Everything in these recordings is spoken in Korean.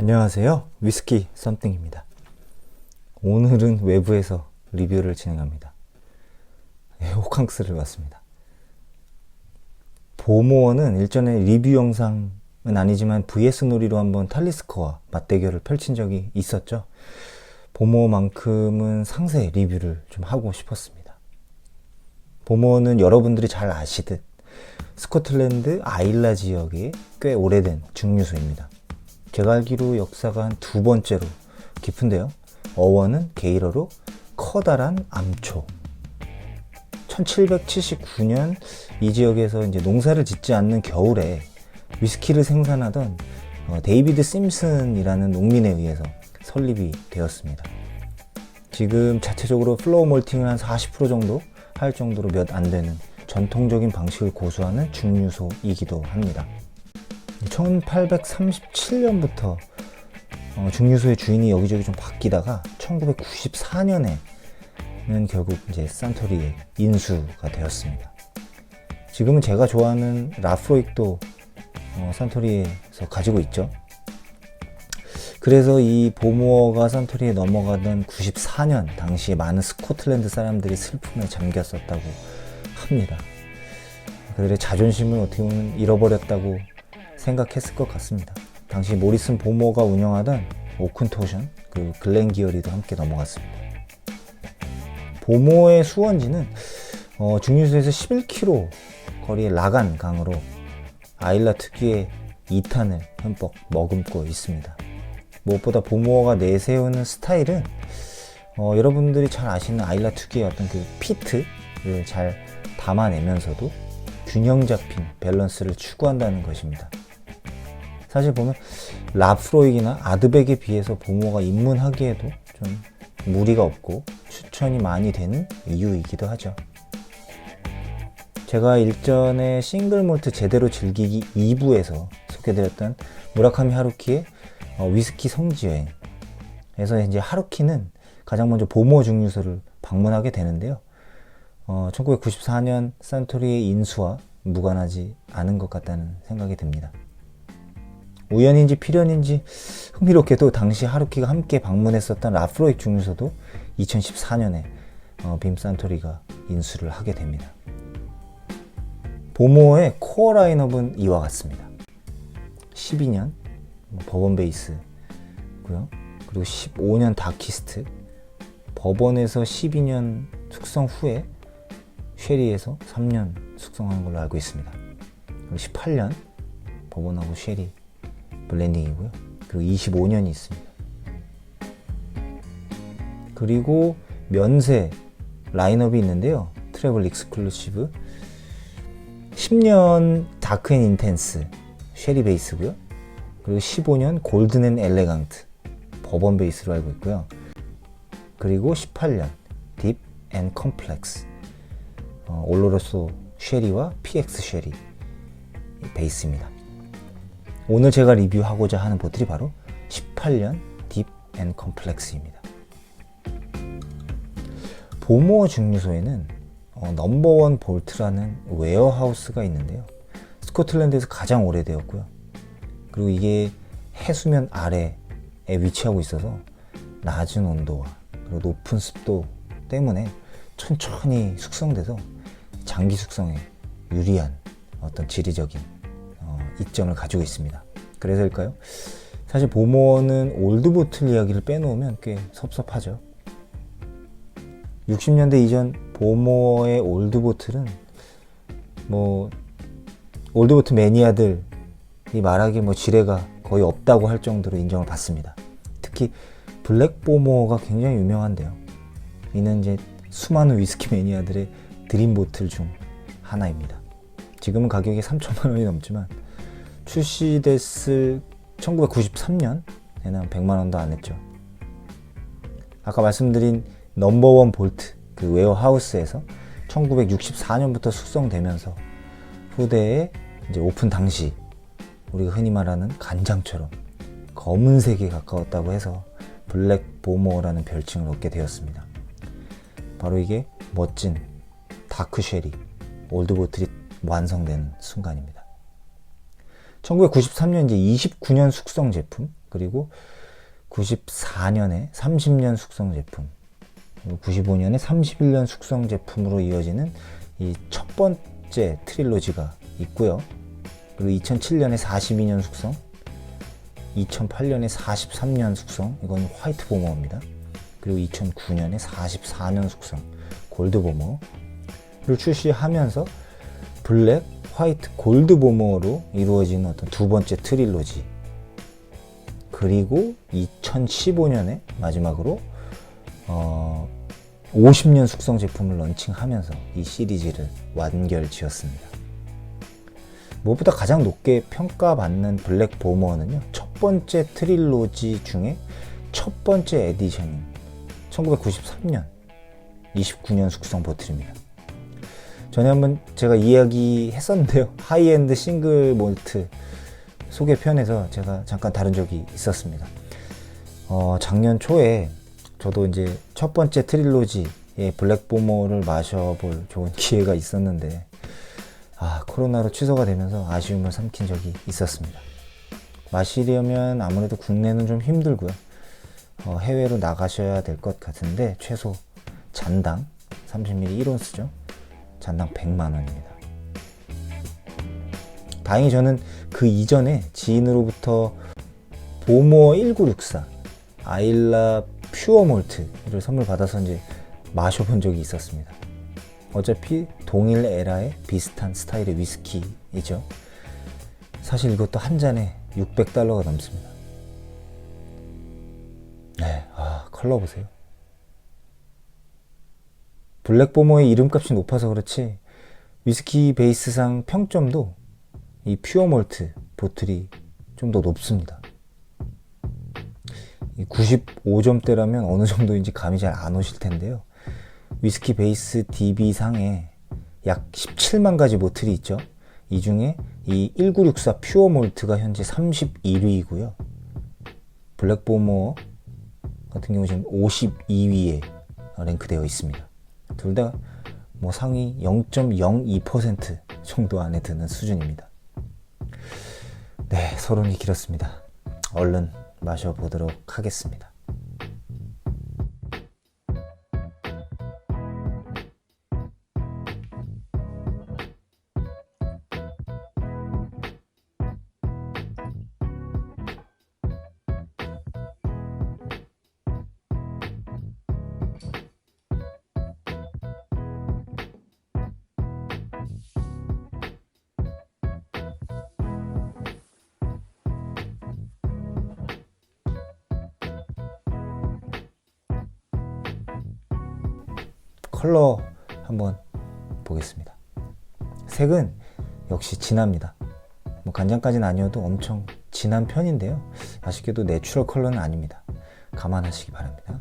안녕하세요. 위스키 썸띵입니다. 오늘은 외부에서 리뷰를 진행합니다. 호캉스를 왔습니다. 보모어는 일전에 리뷰 영상은 아니지만 VS 놀이로 한번 탈리스커와 맞대결을 펼친 적이 있었죠. 보모어만큼은 상세 리뷰를 좀 하고 싶었습니다. 보모어는 여러분들이 잘 아시듯 스코틀랜드 아일라 지역의 꽤 오래된 증류소입니다. 제가 알기로 역사가 한 두 번째로 깊은데요. 어원은 게일어로 커다란 암초. 1779년 이 지역에서 이제 농사를 짓지 않는 겨울에 위스키를 생산하던 데이비드 심슨이라는 농민에 의해서 설립이 되었습니다. 지금 자체적으로 플로우 몰팅을 한 40% 정도 할 정도로 몇 안 되는 전통적인 방식을 고수하는 증류소이기도 합니다. 1837년부터 증류소의 주인이 여기저기 좀 바뀌다가 1994년에는 결국 이제 산토리에 인수가 되었습니다. 지금은 제가 좋아하는 라프로익도 산토리에서 가지고 있죠. 그래서 이 보모어가 산토리에 넘어가던 94년 당시에 많은 스코틀랜드 사람들이 슬픔에 잠겼었다고 합니다. 그들의 자존심을 어떻게 보면 잃어버렸다고 생각했을 것 같습니다. 당시 모리슨 보모가 운영하던 오큰토션, 그 글렌기어리도 함께 넘어갔습니다. 보모의 수원지는 증류소에서 11km 거리의 라간 강으로 아일라 특유의 2탄을 흠뻑 머금고 있습니다. 무엇보다 보모가 내세우는 스타일은 여러분들이 잘 아시는 아일라 특유의 어떤 그 피트를 잘 담아내면서도 균형 잡힌 밸런스를 추구한다는 것입니다. 사실 보면 라프로익이나 아드백에 비해서 보모가 입문하기에도 좀 무리가 없고 추천이 많이 되는 이유이기도 하죠. 제가 일전에 싱글 몰트 제대로 즐기기 2부에서 소개드렸던 무라카미 하루키의 위스키 성지여행에서 이제 하루키는 가장 먼저 보모 증류소를 방문하게 되는데요. 1994년 산토리의 인수와 무관하지 않은 것 같다는 생각이 듭니다. 우연인지 필연인지 흥미롭게도 당시 하루키가 함께 방문했었던 라프로익 증류소도 2014년에 빔 산토리가 인수를 하게 됩니다. 보모어의 코어 라인업은 이와 같습니다. 12년 버번 베이스고요. 그리고 15년 다키스트, 버번에서 12년 숙성 후에 쉐리에서 3년 숙성하는 걸로 알고 있습니다. 그리고 18년 버번하고 쉐리 블렌딩이고요. 그리고 25년이 있습니다. 그리고 면세 라인업이 있는데요. 트래블 익스클루시브 10년 다크 앤 인텐스 쉐리 베이스고요. 그리고 15년 골든 앤 엘레강트 버번 베이스로 알고 있고요. 그리고 18년 딥 앤 컴플렉스 올로로소 쉐리와 PX 쉐리 베이스입니다. 오늘 제가 리뷰하고자 하는 보틀이 바로 18년 딥 앤 컴플렉스입니다. 보모어 증류소에는 넘버원 볼트라는 웨어하우스가 있는데요. 스코틀랜드에서 가장 오래되었고요. 그리고 이게 해수면 아래에 위치하고 있어서 낮은 온도와 그리고 높은 습도 때문에 천천히 숙성돼서 장기 숙성에 유리한 어떤 지리적인 이점을 가지고 있습니다. 그래서일까요? 사실 보모어는 올드보틀 이야기를 빼놓으면 꽤 섭섭하죠. 60년대 이전 보모어의 올드보틀은 올드보틀 매니아들이 말하기에 지뢰가 거의 없다고 할 정도로 인정을 받습니다. 특히 블랙 보모어가 굉장히 유명한데요. 이는 이제 수많은 위스키 매니아들의 드림 보틀 중 하나입니다. 지금은 가격이 3천만 원이 넘지만 출시됐을 1993년에는 100만 원도 안 했죠. 아까 말씀드린 넘버원 볼트 그 웨어하우스에서 1964년부터 숙성되면서 후대에 이제 오픈 당시 우리가 흔히 말하는 간장처럼 검은색에 가까웠다고 해서 블랙 보모어라는 별칭을 얻게 되었습니다. 바로 이게 멋진 다크 쉐리 올드보틀이 완성되는 순간입니다. 1993년 이제 29년 숙성 제품 그리고 94년에 30년 숙성 제품, 95년에 31년 숙성 제품으로 이어지는 이 첫 번째 트릴로지가 있고요. 그리고 2007년에 42년 숙성, 2008년에 43년 숙성, 이건 화이트 보머입니다. 그리고 2009년에 44년 숙성, 골드 보머를 출시하면서 블랙, 화이트, 골드 보머로 이루어지는 어떤 두 번째 트릴로지. 그리고 2015년에 마지막으로 50년 숙성 제품을 런칭하면서 이 시리즈를 완결 지었습니다. 무엇보다 가장 높게 평가받는 블랙 보머는요, 첫 번째 트릴로지 중에 첫 번째 에디션인 1993년 29년 숙성 보틀입니다. 전에 한번 제가 이야기했었는데요, 하이엔드 싱글 몰트 소개편에서 제가 잠깐 다룬 적이 있었습니다. 작년 초에 저도 이제 첫 번째 트릴로지의 블랙 보머를 마셔볼 좋은 기회가 있었는데, 코로나로 취소가 되면서 아쉬움을 삼킨 적이 있었습니다. 마시려면 아무래도 국내는 좀 힘들고요. 해외로 나가셔야 될 것 같은데, 최소 잔당 30ml 1온스죠. 잔당 100만원입니다. 다행히 저는 그 이전에 지인으로부터 보머 1964 아일라 퓨어 몰트를 선물 받아서 이제 마셔본 적이 있었습니다. 어차피 동일 에라의 비슷한 스타일의 위스키이죠. 사실 이것도 한 잔에 $600가 넘습니다. 네, 컬러 보세요. 블랙보머의 이름값이 높아서 그렇지 위스키 베이스상 평점도 이 퓨어 몰트 보틀이 좀 더 높습니다. 95점대라면 어느 정도인지 감이 잘 안 오실 텐데요. 위스키 베이스 DB상에 약 17만 가지 보틀이 있죠. 이 중에 이 1964 퓨어 몰트가 현재 31위이고요. 블랙보머 같은 경우 지금 52위에 랭크되어 있습니다. 둘 다 뭐 상위 0.02% 정도 안에 드는 수준입니다. 네, 서론이 길었습니다. 얼른 마셔보도록 하겠습니다. 컬러 한번 보겠습니다. 색은 역시 진합니다. 뭐 간장까지는 아니어도 엄청 진한 편인데요. 아쉽게도 내추럴 컬러는 아닙니다. 감안하시기 바랍니다.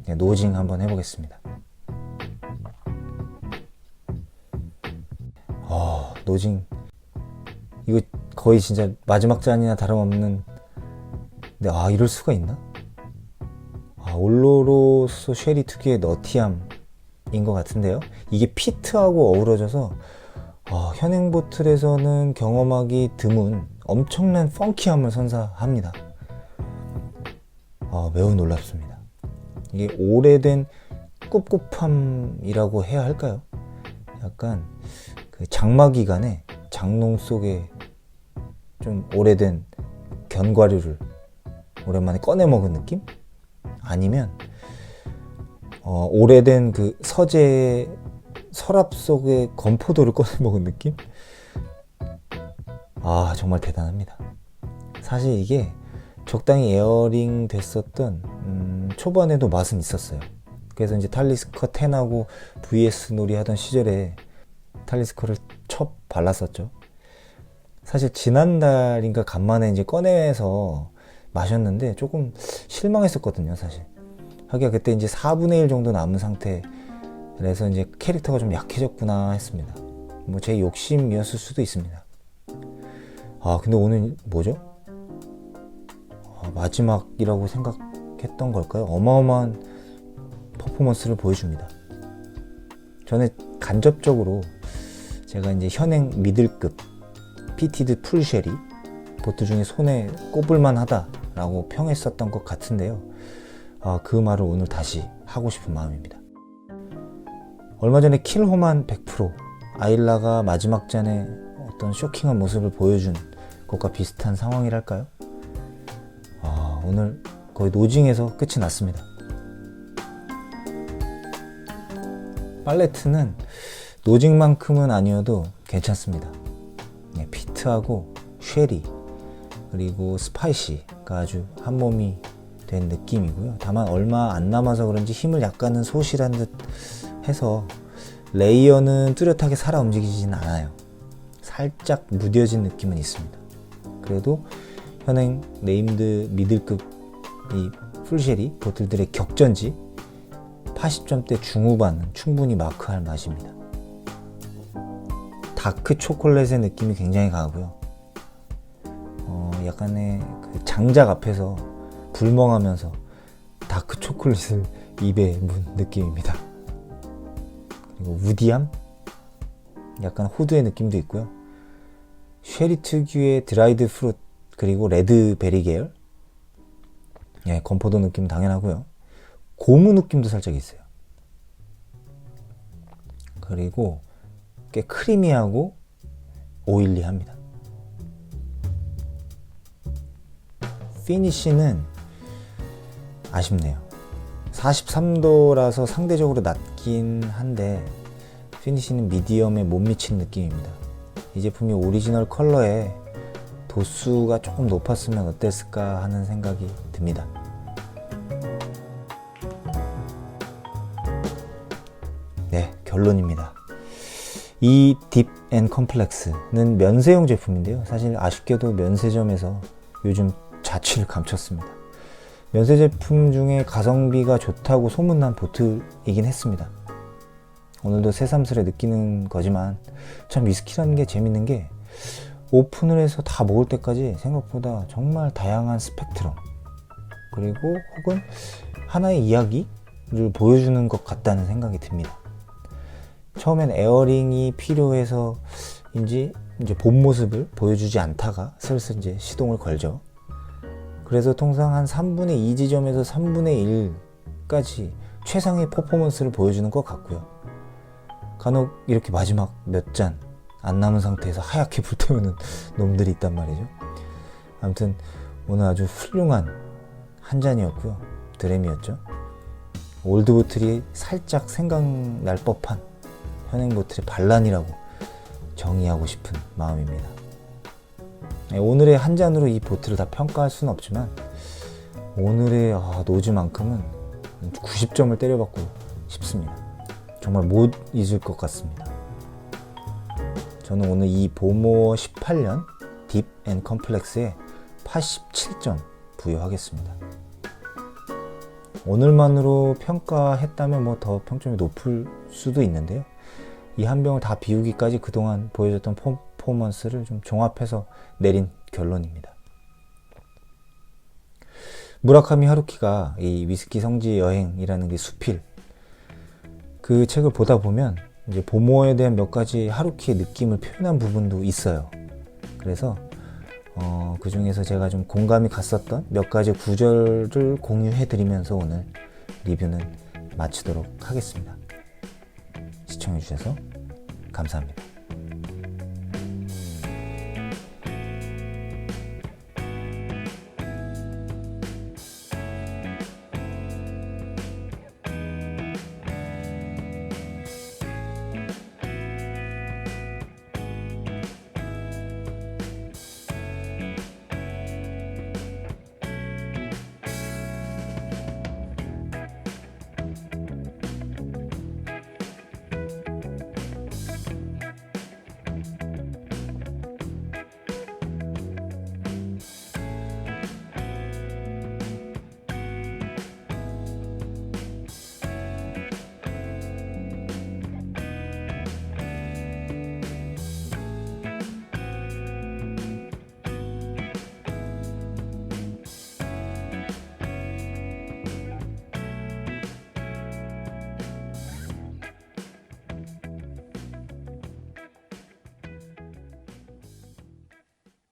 네, 노징 한번 해보겠습니다. 노징 이거 거의 진짜 마지막 잔이나 다름없는. 근데 이럴 수가 있나? 올로로소 쉐리 특유의 너티함인 것 같은데요. 이게 피트하고 어우러져서 현행 보틀에서는 경험하기 드문 엄청난 펑키함을 선사합니다. 매우 놀랍습니다. 이게 오래된 꿉꿉함이라고 해야 할까요? 약간 그 장마 기간에 장롱 속에 좀 오래된 견과류를 오랜만에 꺼내 먹은 느낌? 아니면 오래된 그 서재 서랍 속에 건포도를 꺼내 먹은 느낌? 정말 대단합니다. 사실 이게 적당히 에어링 됐었던 초반에도 맛은 있었어요. 그래서 이제 탈리스커 10하고 VS 놀이 하던 시절에 탈리스커를 첩 발랐었죠. 사실 지난달인가 간만에 이제 꺼내서 마셨는데 조금 실망했었거든요, 사실. 하기야 그때 이제 4분의 1 정도 남은 상태라서 이제 캐릭터가 좀 약해졌구나 했습니다. 뭐 제 욕심이었을 수도 있습니다. 근데 오늘 뭐죠? 마지막이라고 생각했던 걸까요? 어마어마한 퍼포먼스를 보여줍니다. 저는 간접적으로 제가 이제 현행 미들급 피티드 풀쉐리 보트 중에 손에 꼽을만 하다라고 평했었던 것 같은데요. 그 말을 오늘 다시 하고 싶은 마음입니다. 얼마 전에 킬호만 100% 아일라가 마지막 잔에 어떤 쇼킹한 모습을 보여준 것과 비슷한 상황이랄까요? 오늘 거의 노징에서 끝이 났습니다. 팔레트는 노징만큼은 아니어도 괜찮습니다. 피트하고 쉐리 그리고 스파이시가 아주 한 몸이 된 느낌이고요. 다만 얼마 안 남아서 그런지 힘을 약간은 소실한 듯 해서 레이어는 뚜렷하게 살아 움직이진 않아요. 살짝 무뎌진 느낌은 있습니다. 그래도 현행 네임드 미들급 이 풀쉐리 보틀들의 격전지 80점대 중후반은 충분히 마크할 맛입니다. 다크 초콜릿의 느낌이 굉장히 강하고요. 약간의 그 장작 앞에서 불멍하면서 다크 초콜릿을 입에 문 느낌입니다. 그리고 우디함? 약간 호두의 느낌도 있고요. 쉐리 특유의 드라이드 프루트 그리고 레드베리 계열, 건포도 느낌 당연하고요. 고무 느낌도 살짝 있어요. 그리고 꽤 크리미하고 오일리합니다. 피니쉬는 아쉽네요. 43도라서 상대적으로 낮긴 한데 피니쉬는 미디엄에 못 미친 느낌입니다. 이 제품이 오리지널 컬러에 도수가 조금 높았으면 어땠을까 하는 생각이 듭니다. 네, 결론입니다. 이 딥 앤 컴플렉스는 면세용 제품인데요. 사실 아쉽게도 면세점에서 요즘 자취를 감췄습니다. 면세 제품 중에 가성비가 좋다고 소문난 보트이긴 했습니다. 오늘도 새삼스레 느끼는 거지만 참 위스키라는 게 재밌는 게 오픈을 해서 다 먹을 때까지 생각보다 정말 다양한 스펙트럼 그리고 혹은 하나의 이야기를 보여주는 것 같다는 생각이 듭니다. 처음엔 에어링이 필요해서인지 이제 본 모습을 보여주지 않다가 슬슬 이제 시동을 걸죠. 그래서 통상 한 3분의 2 지점에서 3분의 1까지 최상의 퍼포먼스를 보여주는 것 같고요. 간혹 이렇게 마지막 몇 잔 안 남은 상태에서 하얗게 불태우는 놈들이 있단 말이죠. 아무튼 오늘 아주 훌륭한 한 잔이었고요. 드램이었죠. 올드보틀이 살짝 생각날 법한 현행보틀의 반란이라고 정의하고 싶은 마음입니다. 오늘의 한 잔으로 이 보틀을 다 평가할 수는 없지만 오늘의 노즈만큼은 90점을 때려받고 싶습니다. 정말 못 잊을 것 같습니다. 저는 오늘 이 보모어 18년 딥 앤 컴플렉스에 87점 부여하겠습니다. 오늘만으로 평가했다면 뭐 더 평점이 높을 수도 있는데요. 이 한 병을 다 비우기까지 그동안 보여줬던 퍼포먼스를 좀 종합해서 내린 결론입니다. 무라카미 하루키가 이 위스키 성지 여행이라는 게 수필 그 책을 보다 보면 이제 보모어에 대한 몇 가지 하루키의 느낌을 표현한 부분도 있어요. 그래서 그 중에서 제가 좀 공감이 갔었던 몇 가지 구절을 공유해 드리면서 오늘 리뷰는 마치도록 하겠습니다. 시청해 주셔서 감사합니다.